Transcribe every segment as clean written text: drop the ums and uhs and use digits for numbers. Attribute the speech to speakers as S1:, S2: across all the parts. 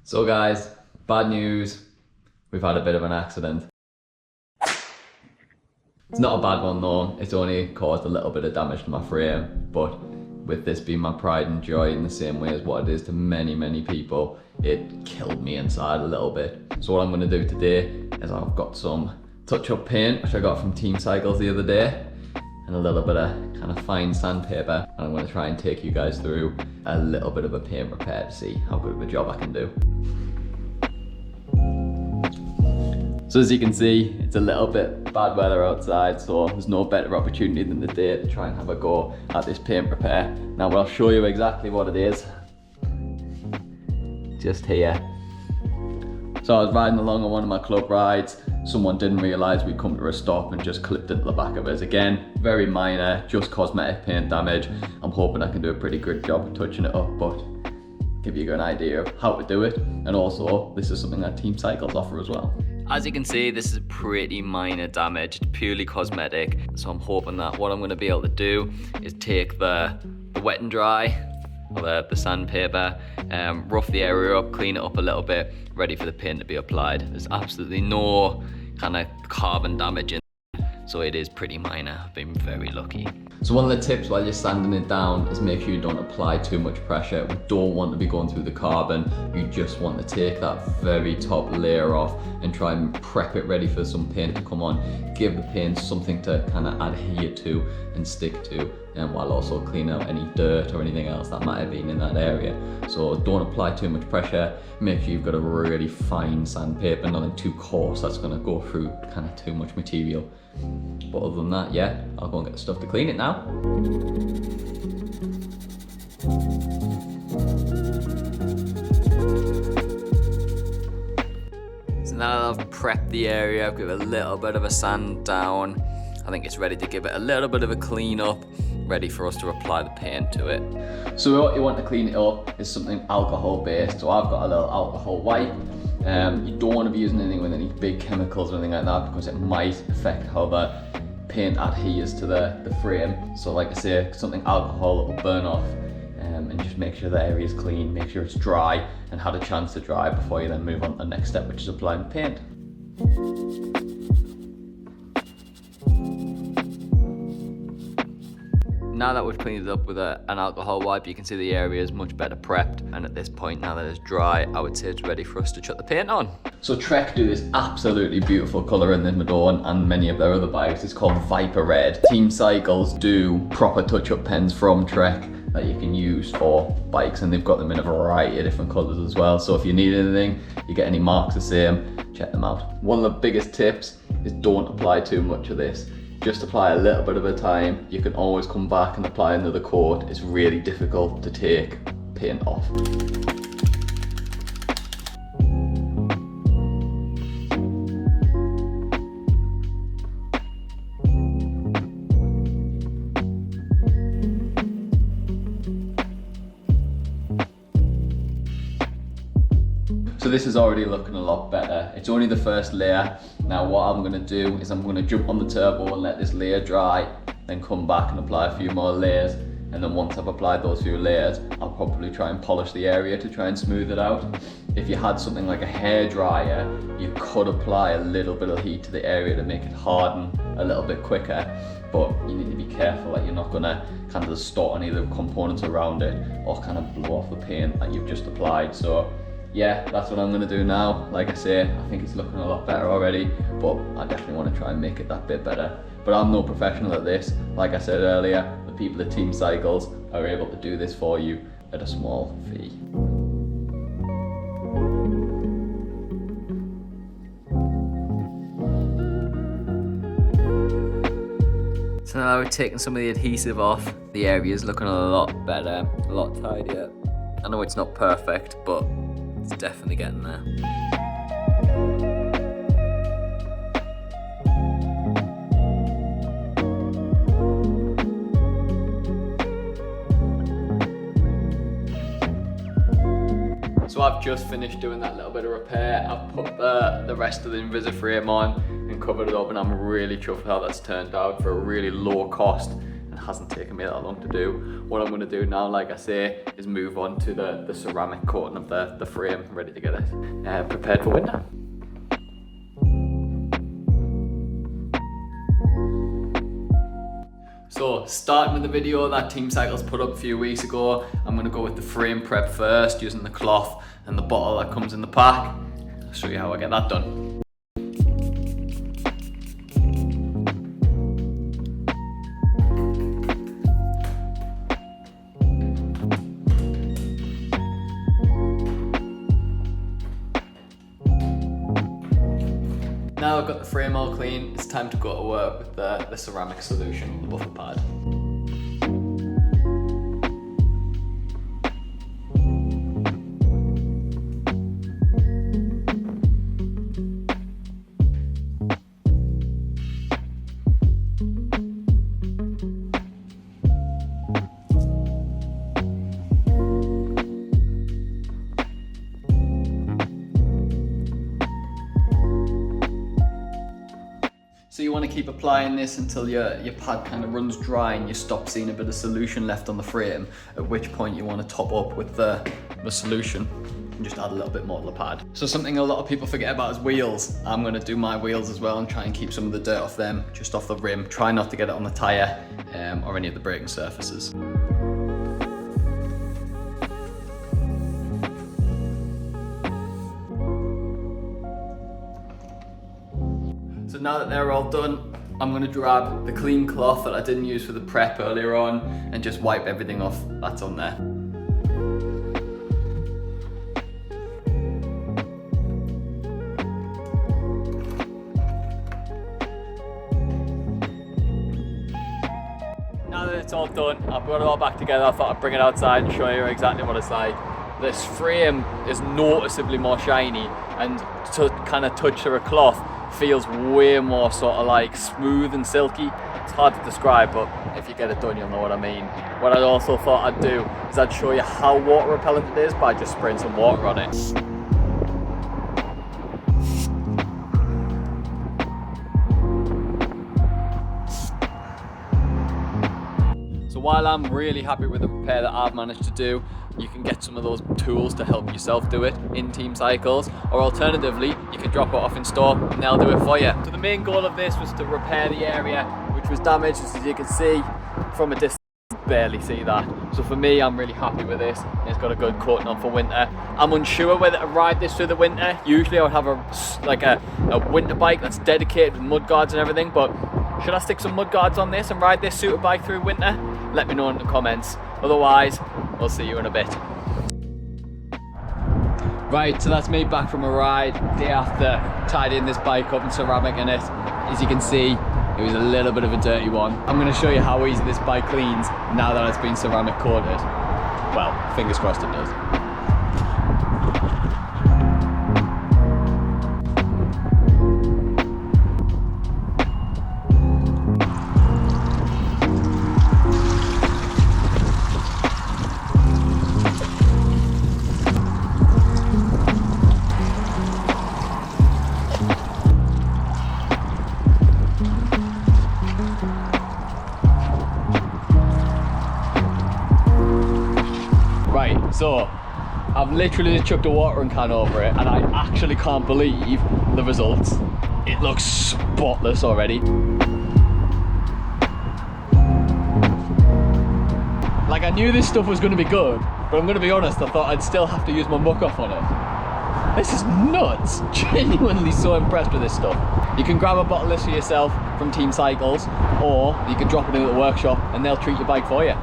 S1: So guys, bad news, we've had a bit of an accident. It's not a bad one though, it's only caused a little bit of damage to my frame, but with this being my pride and joy in the same way as what it is to many people, it killed me inside a little bit. So what I'm going to do today is I've got some touch-up paint, which I got from Team Cycles the other day, and a little bit of kind of fine sandpaper, and I'm going to try and take you guys through a little bit of a paint repair to see how good of a job I can do. So as you can see, it's a little bit bad weather outside, so there's no better opportunity than today to try and have a go at this paint repair. Now I'll show you exactly what it is, just here. So I was riding along on one of my club rides, someone didn't realise we'd come to a stop and just clipped into the back of us. Again, very minor, just cosmetic paint damage. I'm hoping I can do a pretty good job of touching it up, but give you an idea of how to do it. And also, this is something that Team Cycles offer as well. As you can see, this is pretty minor damage, it's purely cosmetic. So I'm hoping that what I'm going to be able to do is take the wet and dry, or the sandpaper, rough the area up, clean it up a little bit, ready for the paint to be applied. There's absolutely no kind of carbon damage in it, so it is pretty minor. I've been very lucky. So one of the tips while you're sanding it down is make sure you don't apply too much pressure. We don't want to be going through the carbon. You just want to take that very top layer off and try and prep it ready for some paint to come on. Give the paint something to kind of adhere to and stick to, and while also cleaning out any dirt or anything else that might have been in that area. So don't apply too much pressure. Make sure you've got a really fine sandpaper, nothing too coarse that's going to go through kind of too much material. But other than that, yeah, I'll go and get the stuff to clean it now. So now that I've prepped the area, I've given a little bit of a sand down. I think it's ready to give it a little bit of a clean up, ready for us to apply the paint to it. So what you want to clean it up is something alcohol based. So I've got a little alcohol wipe. You don't want to be using anything with any big chemicals or anything like that, because it might affect how the paint adheres to the frame. So like I say, something alcohol that will burn off, and just make sure the area is clean, make sure it's dry and had a chance to dry before you then move on to the next step, which is applying paint. Now that we've cleaned it up with an alcohol wipe, you can see the area is much better prepped, and at this point, now that it's dry, I would say it's ready for us to chuck the paint on. So Trek do this absolutely beautiful colour in the Madone and many of their other bikes. It's called Viper Red. Team Cycles do proper touch-up pens from Trek that you can use for bikes, and they've got them in a variety of different colours as well. So if you need anything, you get any marks the same, check them out. One of the biggest tips is don't apply too much of this. Just apply a little bit at a time. You can always come back and apply another coat. It's really difficult to take paint off. So this is already looking a lot better. It's only the first layer. Now what I'm gonna do is I'm gonna jump on the turbo and let this layer dry, then come back and apply a few more layers. And then once I've applied those few layers, I'll probably try and polish the area to try and smooth it out. If you had something like a hairdryer, you could apply a little bit of heat to the area to make it harden a little bit quicker. But you need to be careful that you're not gonna kind of distort any of the components around it or kind of blow off the paint that you've just applied. So yeah, that's what I'm gonna do now. Like I say, I think it's looking a lot better already, but I definitely want to try and make it that bit better. But I'm no professional at this. Like I said earlier, the people at Team Cycles are able to do this for you at a small fee. So now we're taking some of the adhesive off. The area is looking a lot better, a lot tidier. I know it's not perfect, but it's definitely getting there. So I've just finished doing that little bit of repair. I've put the rest of the Invisa frame on and covered it up, and I'm really chuffed how that's turned out for a really low cost and hasn't taken me that long to do. What I'm going to do now, like I say, is move on to the ceramic coating of the frame, ready to get it prepared for winter. So, starting with the video that Team Cycles put up a few weeks ago, I'm going to go with the frame prep first, using the cloth and the bottle that comes in the pack. I'll show you how I get that done. Now I've got the frame all clean, it's time to go to work with the ceramic solution, the buffer pad. So you want to keep applying this until your pad kind of runs dry and you stop seeing a bit of solution left on the frame, at which point you want to top up with the solution and just add a little bit more to the pad. So something a lot of people forget about is wheels. I'm going to do my wheels as well and try and keep some of the dirt off them, just off the rim. Try not to get it on the tyre or any of the braking surfaces. So now that they're all done, I'm going to grab the clean cloth that I didn't use for the prep earlier on and just wipe everything off that's on there. Now that it's all done, I've got it all back together. I thought I'd bring it outside and show you exactly what it's like. This frame is noticeably more shiny, and to kind of touch the cloth feels way more sort of like smooth and silky. It's hard to describe, but if you get it done, you'll know what I mean. What I also thought I'd do is I'd show you how water repellent it is by just spraying some water on it. So while I'm really happy with the repair that I've managed to do, you can get some of those tools to help yourself do it in Team Cycles, or alternatively, you can drop it off in store and they'll do it for you. So the main goal of this was to repair the area which was damaged, as you can see from a distance, barely see that. So for me, I'm really happy with this. It's got a good coating on for winter. I'm unsure whether to ride this through the winter. Usually I would have a winter bike that's dedicated with mud guards and everything, but should I stick some mud guards on this and ride this super bike through winter? Let me know in the comments. Otherwise, I'll see you in a bit. Right, so that's me back from a ride, day after tidying this bike up and ceramic in it. As you can see, it was a little bit of a dirty one. I'm going to show you how easy this bike cleans now that it's been ceramic coated. Well, fingers crossed it does. So, I've literally just chucked a watering can over it and I actually can't believe the results. It looks spotless already. Like, I knew this stuff was going to be good, but I'm going to be honest, I thought I'd still have to use my muck off on it. This is nuts! Genuinely so impressed with this stuff. You can grab a bottle of this for yourself from Team Cycles, or you can drop it in at the workshop and they'll treat your bike for you.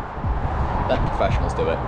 S1: Let professionals do it.